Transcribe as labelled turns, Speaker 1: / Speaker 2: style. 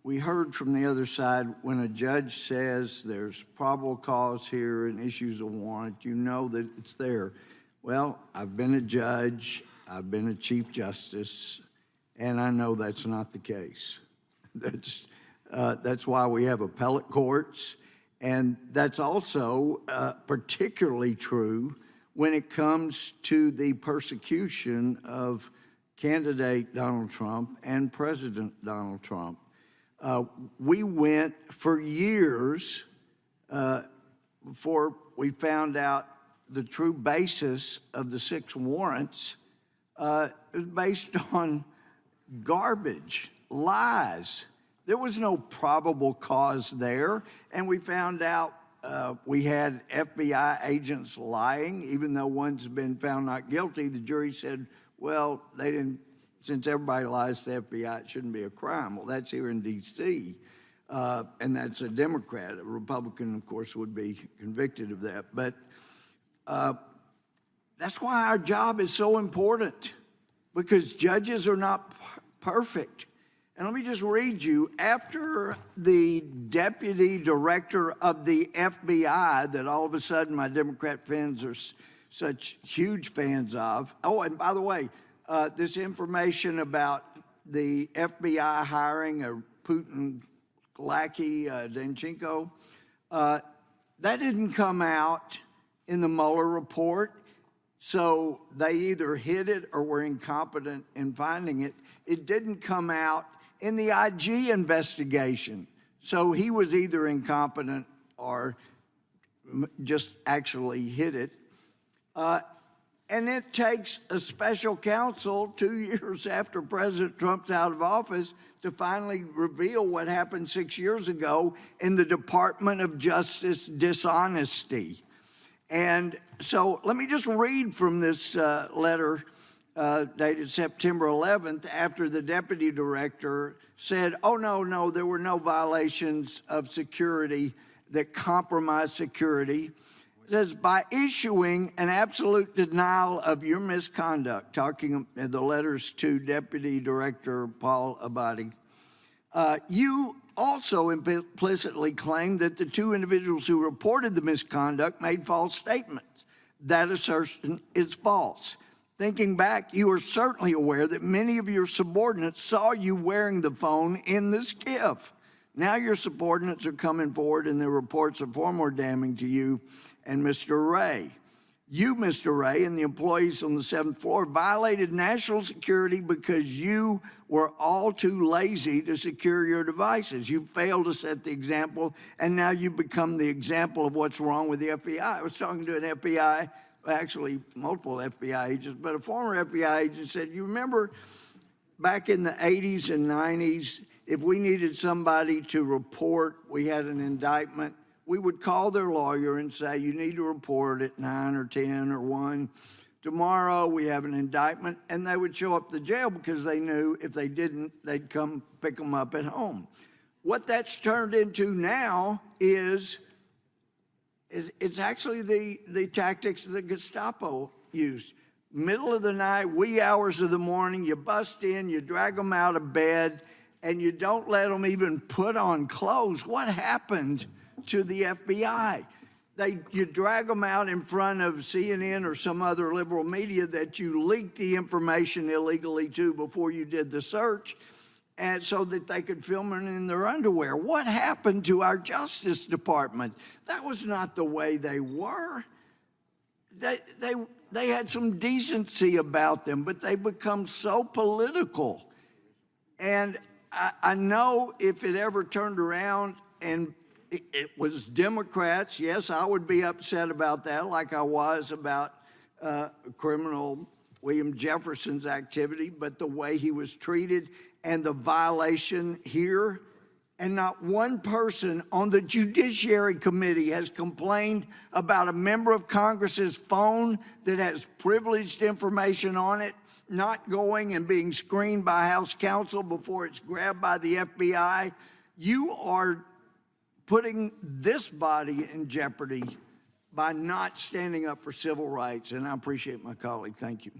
Speaker 1: We heard from the other side, when a judge says there's probable cause here and issues a warrant, you know that it's there. Well, I've been a judge, I've been a Chief Justice, and I know that's not the case. That's why we have appellate courts, and that's also particularly true when it comes to the persecution of candidate Donald Trump and President Donald Trump. We went for years before we found out the true basis of the 6 warrants. It was based on garbage, lies. There was no probable cause there, and we found out we had FBI agents lying, even though one's been found not guilty. The jury said, well, they didn't, since everybody lies to the FBI, it shouldn't be a crime. Well, that's here in D.C., and that's a Democrat. A Republican, of course, would be convicted of that. But that's why our job is so important, because judges are not perfect. And let me just read you, after the deputy director of the FBI, that all of a sudden my Democrat fans are such huge fans of. Oh, and by the way, this information about the FBI hiring a Putin lackey, Danchenko, that didn't come out in the Mueller report. So they either hid it or were incompetent in finding it. It didn't come out in the IG investigation. So he was either incompetent or just actually hid it. And it takes a special counsel 2 years after President Trump's out of office to finally reveal what happened 6 years ago in the Department of Justice dishonesty. And so let me just read from this letter dated September 11th, after the deputy director said, oh, no, there were no violations of security that compromised security. It says, by issuing an absolute denial of your misconduct, talking in the letters to Deputy Director Paul Abadi, you also implicitly claimed that the 2 individuals who reported the misconduct made false statements. That assertion is false. Thinking back, you are certainly aware that many of your subordinates saw you wearing the phone in the skiff. Now your subordinates are coming forward and their reports are far more damning to you and Mr. Ray. You, Mr. Ray, and the employees on the 7th floor violated national security because you were all too lazy to secure your devices. You failed to set the example, and now you've become the example of what's wrong with the FBI. I was talking to an FBI, actually multiple FBI agents, but a former FBI agent said, you remember back in the 80s and 90s, if we needed somebody to report, we had an indictment, we would call their lawyer and say, you need to report at 9 or 10 or 1. Tomorrow we have an indictment, and they would show up to jail because they knew if they didn't, they'd come pick them up at home. What that's turned into now is it's actually the tactics that Gestapo used. Middle of the night, wee hours of the morning, you bust in, you drag them out of bed, and you don't let them even put on clothes. What happened to the FBI? You drag them out in front of CNN or some other liberal media that you leaked the information illegally to before you did the search, and so that they could film it in their underwear. What happened to our Justice Department? That was not the way they were. They had some decency about them, but they become so political. And I know if it ever turned around and it was Democrats, yes, I would be upset about that, like I was about criminal William Jefferson's activity, but the way he was treated and the violation here, and not one person on the Judiciary Committee has complained about a member of Congress's phone that has privileged information on it not going and being screened by House counsel before it's grabbed by the FBI. You are putting this body in jeopardy by not standing up for civil rights, and I appreciate my colleague. Thank you.